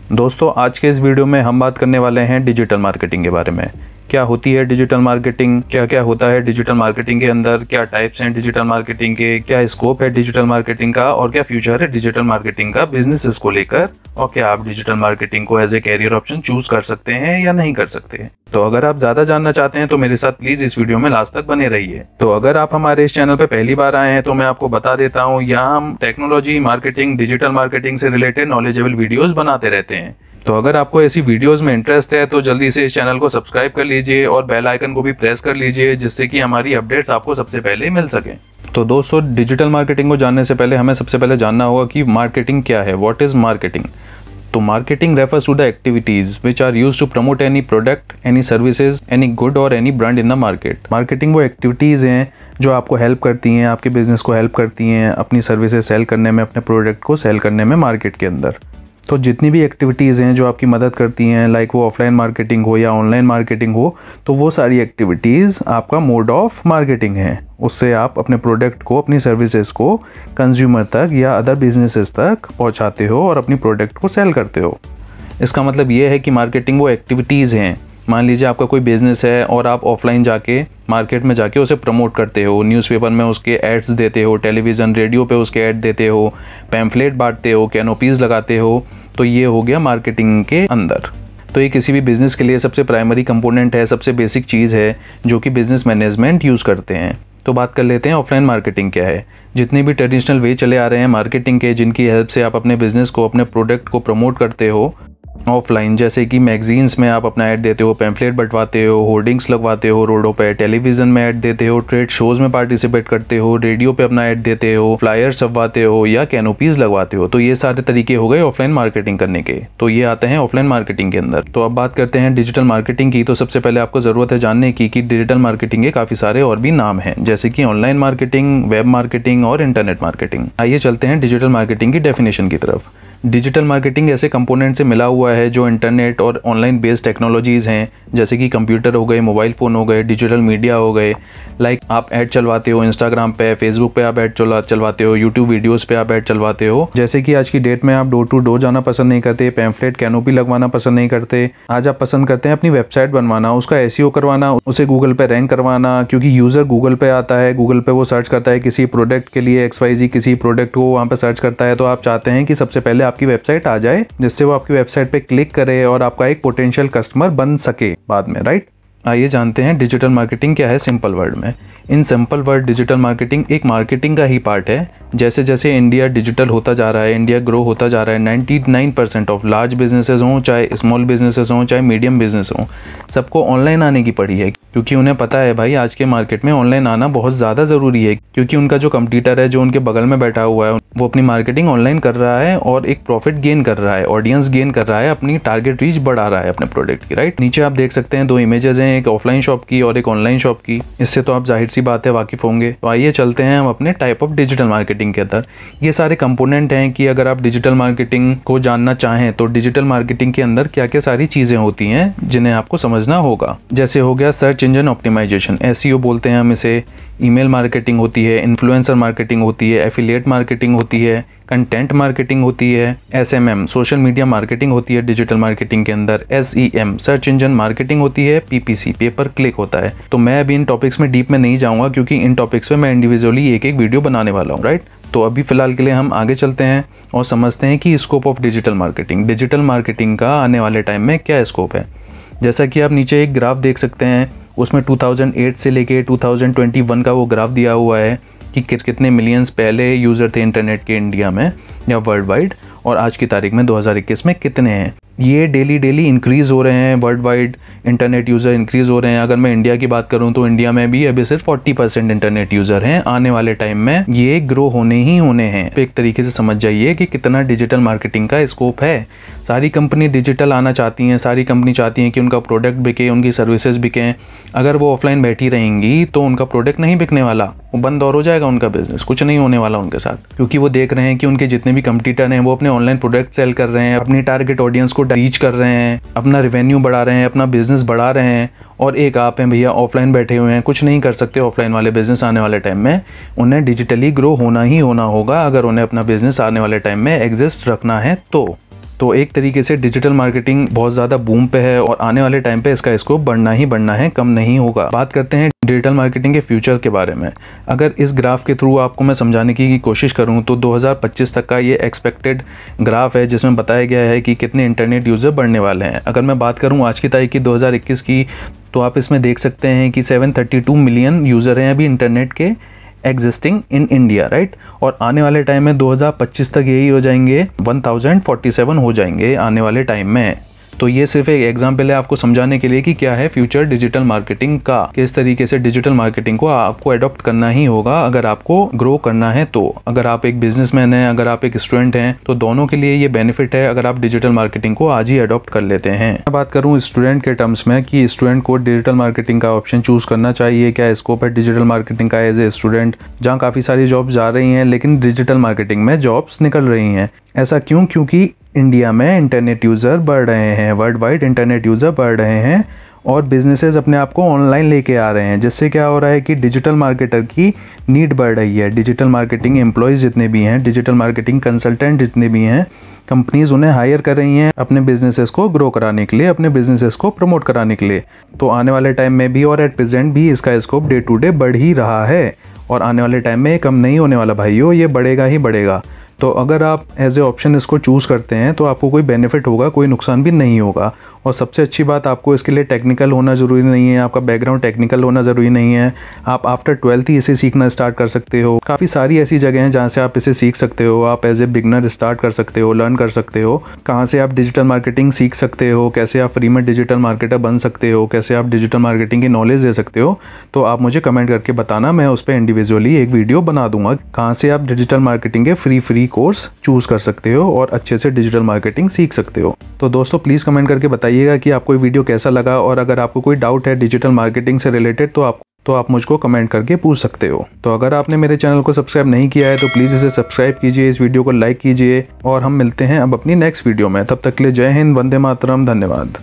दोस्तों, आज के इस वीडियो में हम बात करने वाले हैं डिजिटल मार्केटिंग के बारे में। क्या होती है डिजिटल मार्केटिंग, क्या क्या होता है डिजिटल मार्केटिंग के अंदर, क्या टाइप्स हैं डिजिटल मार्केटिंग के, क्या स्कोप है डिजिटल मार्केटिंग का और क्या फ्यूचर है डिजिटल मार्केटिंग का बिजनेसेस को लेकर, और क्या आप डिजिटल मार्केटिंग को as a career option choose कर सकते हैं या नहीं कर सकते। तो अगर आप ज्यादा जानना चाहते हैं तो मेरे साथ प्लीज इस वीडियो में लास्ट तक बने रहिए। तो अगर आप हमारे इस चैनल पे पहली बार आए हैं तो मैं आपको बता देता हूँ, यहाँ हम टेक्नोलॉजी, मार्केटिंग, डिजिटल मार्केटिंग से रिलेटेड नॉलेजेबल वीडियोस बनाते रहते हैं। तो अगर आपको ऐसी वीडियोस में इंटरेस्ट है तो जल्दी से इस चैनल को सब्सक्राइब कर लीजिए और बेल आइकन को भी प्रेस कर लीजिए, जिससे कि हमारी अपडेट्स आपको सबसे पहले मिल सके। तो दोस्तों, डिजिटल मार्केटिंग को जानने से पहले हमें सबसे पहले जानना होगा कि मार्केटिंग क्या है। What is marketing? तो marketing refers to the activities which are used to promote any product, any services, any good और any brand in the market. Marketing वो एक्टिविटीज हैं जो आपको हेल्प करती हैं, आपके बिजनेस को हेल्प करती हैं अपनी सर्विसेज सेल करने में, अपने प्रोडक्ट को सेल करने में मार्केट के अंदर। तो जितनी भी एक्टिविटीज़ हैं जो आपकी मदद करती हैं, लाइक वो ऑफलाइन मार्केटिंग हो या ऑनलाइन मार्केटिंग हो, तो वो सारी एक्टिविटीज़ आपका मोड ऑफ मार्केटिंग है। उससे आप अपने प्रोडक्ट को, अपनी सर्विसेज को कंज्यूमर तक या अदर बिजनेसेस तक पहुंचाते हो और अपनी प्रोडक्ट को सेल करते हो। इसका मतलब ये है कि मार्केटिंग वो एक्टिविटीज़ हैं। मान लीजिए आपका कोई बिजनेस है और आप ऑफलाइन जाके मार्केट में जाके उसे प्रमोट करते हो, न्यूज़पेपर में उसके एड्स देते हो, टेलीविज़न, रेडियो पे उसके ऐड देते हो, पैम्फलेट बांटते हो, कैनोपीज़ लगाते हो। तो ये हो गया मार्केटिंग के अंदर। तो ये किसी भी बिज़नेस के लिए सबसे प्राइमरी कंपोनेंट है, सबसे बेसिक चीज़ है जो कि बिज़नेस मैनेजमेंट यूज़ करते हैं। तो बात कर लेते हैं ऑफलाइन मार्केटिंग क्या है। जितने भी ट्रेडिशनल वे चले आ रहे हैं मार्केटिंग के, जिनकी हेल्प से आप अपने बिज़नेस को, अपने प्रोडक्ट को प्रमोट करते हो ऑफलाइन, जैसे कि मैगजीन्स में आप अपना ऐड देते हो, पैम्फलेट बंटवाते हो, होर्डिंग्स लगवाते हो रोडों पे, टेलीविज़न में ऐड देते हो, ट्रेड शोज़ में पार्टिसिपेट करते हो, रेडियो पे अपना ऐड देते हो, फ्लायर्स छपवाते हो या कैनोपीज़ लगवाते हो। तो ये सारे तरीके हो गए ऑफलाइन मार्केटिंग करने के। तो ये आते हैं ऑफलाइन मार्केटिंग के अंदर। तो अब बात करते हैं डिजिटल मार्केटिंग की। तो सबसे पहले आपको ज़रूरत है जानने की कि डिजिटल मार्केटिंग के काफ़ी सारे और भी नाम हैं, जैसे कि ऑनलाइन मार्केटिंग, वेब मार्केटिंग और इंटरनेट मार्केटिंग। आइए चलते हैं डिजिटल मार्केटिंग की डेफिनेशन की तरफ। डिजिटल मार्केटिंग ऐसे कंपोनेंट से मिला हुआ है जो इंटरनेट और ऑनलाइन बेस्ड टेक्नोलॉजीज़ हैं, जैसे कि कंप्यूटर हो गए, मोबाइल फ़ोन हो गए, डिजिटल मीडिया हो गए। लाइक आप ऐड चलवाते हो इंस्टाग्राम पे, फेसबुक पे आप ऐड चलवाते हो, यूट्यूब वीडियोस पे आप ऐड चलवाते हो। जैसे कि आज की डेट में आप डोर टू डोर जाना पसंद नहीं करते, पैम्फलेट, कैनोपी लगवाना पसंद नहीं करते। आज आप पसंद करते हैं अपनी वेबसाइट बनवाना, उसका एसईओ करवाना, उसे गूगल पे रैंक करवाना, क्योंकि यूज़र गूगल पे आता है, गूगल पे वो सर्च करता है किसी प्रोडक्ट के लिए, XYZ किसी प्रोडक्ट को वहाँ पे सर्च करता है। तो आप चाहते हैं कि सबसे पहले आपकी वेबसाइट आ जाए, जिससे वो आपकी वेबसाइट पे क्लिक करे और आपका एक पोटेंशियल कस्टमर बन सके बाद में, राइट। आइए जानते हैं डिजिटल मार्केटिंग क्या है सिंपल वर्ड में। In simple word, digital marketing एक मार्केटिंग का ही पार्ट है। जैसे जैसे इंडिया डिजिटल होता जा रहा है, इंडिया ग्रो होता जा रहा है, 99% ऑफ लार्ज बिजनेसेस हों, चाहे स्मॉल बिजनेसेस हों, चाहे मीडियम बिजनेस हों, सबको ऑनलाइन आने की पड़ी है, क्योंकि उन्हें पता है भाई आज के मार्केट में ऑनलाइन आना बहुत ज़्यादा ज़रूरी है। क्योंकि उनका जो कंपटीटर है, जो उनके बगल में बैठा हुआ है, वो अपनी मार्केटिंग ऑनलाइन कर रहा है और एक प्रॉफिट गेन कर रहा है, ऑडियंस गेन कर रहा है, अपनी टारगेट रीच बढ़ा रहा है अपने प्रोडक्ट की, राइट। नीचे आप देख सकते हैं दो इमेजेस हैं, एक ऑफलाइन शॉप की और एक ऑनलाइन शॉप की। इससे तो आप जाहिर सी बात है वाकिफ होंगे। तो आइए चलते हैं हम अपने टाइप ऑफ डिजिटल मार्केटिंग के अंदर। ये सारे कंपोनेंट हैं कि अगर आप डिजिटल मार्केटिंग को जानना चाहें तो डिजिटल मार्केटिंग के अंदर क्या क्या सारी चीज़ें होती हैं जिन्हें आपको समझना होगा। जैसे हो गया सर्च इंजन ऑप्टिमाइजेशन, SEO बोलते हैं हम इसे। ईमेल मार्केटिंग होती है, इन्फ्लुएंसर मार्केटिंग होती है, एफिलिएट मार्केटिंग होती है, कंटेंट मार्केटिंग होती है, SMM सोशल मीडिया मार्केटिंग होती है डिजिटल मार्केटिंग के अंदर, SEM सर्च इंजन मार्केटिंग होती है, PPC पे पर क्लिक होता है। तो मैं अभी इन टॉपिक्स में डीप में नहीं जाऊंगा, क्योंकि इन टॉपिक्स पे मैं इंडिविजुअली एक एक वीडियो बनाने वाला हूँ, राइट। तो अभी फिलहाल के लिए हम आगे चलते हैं और समझते हैं कि scope of digital marketing, digital marketing का आने वाले टाइम में क्या स्कोप है। जैसा कि आप नीचे एक ग्राफ देख सकते हैं, उसमें 2008 से लेके 2021 का वो ग्राफ दिया हुआ है कि कितने मिलियंस पहले यूज़र थे इंटरनेट के इंडिया में या वर्ल्ड वाइड, और आज की तारीख में 2021 में कितने हैं। ये डेली इंक्रीज़ हो रहे हैं, world wide internet user increase हो रहे हैं। अगर मैं इंडिया की बात करूं तो इंडिया में भी अभी सिर्फ 40% इंटरनेट यूज़र हैं। आने वाले टाइम में ये ग्रो होने ही होने हैं। तो एक तरीके से समझ जाइए कि कितना डिजिटल मार्केटिंग का स्कोप है। सारी कंपनी डिजिटल आना चाहती हैं, सारी कंपनी चाहती हैं कि उनका प्रोडक्ट बिके, उनकी सर्विसेज बिकें। अगर वो ऑफलाइन बैठी रहेंगी तो उनका प्रोडक्ट नहीं बिकने वाला, वो बंद और हो जाएगा उनका बिजनेस, कुछ नहीं होने वाला उनके साथ, क्योंकि वो देख रहे हैं कि उनके जितने भी कंपटीटर हैं वो अपने ऑनलाइन प्रोडक्ट सेल कर रहे हैं, अपनी टारगेट ऑडियंस को रीच कर रहे हैं, अपना रेवेन्यू बढ़ा रहे हैं, अपना बिजनेस बढ़ा रहे हैं। और एक आप हैं भैया ऑफलाइन बैठे हुए हैं, कुछ नहीं कर सकते ऑफलाइन वाले बिजनेस आने वाले टाइम में। उन्हें डिजिटली ग्रो होना ही होना होगा अगर उन्हें अपना बिजनेस आने वाले टाइम में एग्जिस्ट रखना है। तो तो एक तरीके से डिजिटल मार्केटिंग बहुत ज़्यादा बूम पे है और आने वाले टाइम पे इसका स्कोप बढ़ना ही बढ़ना है, कम नहीं होगा। बात करते हैं डिजिटल मार्केटिंग के फ्यूचर के बारे में। अगर इस ग्राफ के थ्रू आपको मैं समझाने की कोशिश करूं तो 2025 तक का ये एक्सपेक्टेड ग्राफ है, जिसमें बताया गया है कि कितने इंटरनेट यूज़र बढ़ने वाले हैं। अगर मैं बात करूं आज की तारीख की 2021 की, तो आप इसमें देख सकते हैं कि 732 मिलियन यूज़र हैं अभी इंटरनेट के एग्जिस्टिंग इन इंडिया, राइट। और आने वाले टाइम में 2025 तक यही हो जाएंगे 1047 हो जाएंगे आने वाले टाइम में। तो ये सिर्फ एक एग्जाम्पल है आपको समझाने के लिए कि क्या है फ्यूचर डिजिटल मार्केटिंग का, किस तरीके से डिजिटल मार्केटिंग को आपको अडॉप्ट करना ही होगा अगर आपको ग्रो करना है। तो अगर आप एक बिजनेसमैन हैं, अगर आप एक स्टूडेंट हैं, तो दोनों के लिए ये बेनिफिट है अगर आप डिजिटल मार्केटिंग को आज ही अडॉप्ट कर लेते हैं। मैं बात करूँ स्टूडेंट के टर्म्स में कि स्टूडेंट को डिजिटल मार्केटिंग का ऑप्शन चूज करना चाहिए, क्या स्कोप है डिजिटल मार्केटिंग का एज ए स्टूडेंट, जहाँ काफ़ी सारी जॉब्स जा रही हैं लेकिन डिजिटल मार्केटिंग में जॉब्स निकल रही हैं। ऐसा क्यों? क्योंकि इंडिया में इंटरनेट यूज़र बढ़ रहे हैं, वर्ल्ड वाइड इंटरनेट यूज़र बढ़ रहे हैं और बिजनेसेस अपने आप को ऑनलाइन लेके आ रहे हैं, जिससे क्या हो रहा है कि डिजिटल मार्केटर की नीड बढ़ रही है। डिजिटल मार्केटिंग एम्प्लॉयज़ जितने भी हैं, डिजिटल मार्केटिंग कंसल्टेंट जितने भी हैं, कंपनीज उन्हें हायर कर रही हैं अपने बिजनेसेस को ग्रो कराने के लिए, अपने बिजनेसेस को प्रमोट कराने के लिए। तो आने वाले टाइम में भी और एट प्रेजेंट भी इसका स्कोप डे टू डे बढ़ ही रहा है और आने वाले टाइम में कम नहीं होने वाला भाइयों, ये बढ़ेगा ही बढ़ेगा। तो अगर आप एज ए ऑप्शन इसको चूज़ करते हैं तो आपको कोई बेनिफिट होगा, कोई नुकसान भी नहीं होगा। और सबसे अच्छी बात, आपको इसके लिए टेक्निकल होना ज़रूरी नहीं है, आपका बैकग्राउंड टेक्निकल होना ज़रूरी नहीं है। आप आफ्टर 12th ही इसे सीखना स्टार्ट कर सकते हो। काफ़ी सारी ऐसी जगह हैं जहाँ से आप इसे सीख सकते हो। आप एज ए बिगनर स्टार्ट कर सकते हो, लर्न कर सकते हो कहाँ से आप डिजिटल मार्केटिंग सीख सकते हो, कैसे आप फ्री में डिजिटल मार्केटर बन सकते हो, कैसे आप डिजिटल मार्केटिंग की नॉलेज दे सकते हो। तो आप मुझे कमेंट करके बताना, मैं उस पर इंडिविजुअली एक वीडियो बना दूंगा कहाँ से आप डिजिटल मार्केटिंग के फ्री कोर्स चूज़ कर सकते हो और अच्छे से डिजिटल मार्केटिंग सीख सकते हो। तो दोस्तों प्लीज़ कमेंट करके बताइएगा कि आपको वीडियो कैसा लगा और अगर आपको कोई डाउट है डिजिटल मार्केटिंग से रिलेटेड तो आप मुझको कमेंट करके पूछ सकते हो। तो अगर आपने मेरे चैनल को सब्सक्राइब नहीं किया है तो प्लीज़ इसे सब्सक्राइब कीजिए, इस वीडियो को लाइक कीजिए और हम मिलते हैं अब अपनी नेक्स्ट वीडियो में। तब तक के लिए जय हिंद, वंदे मातरम, धन्यवाद।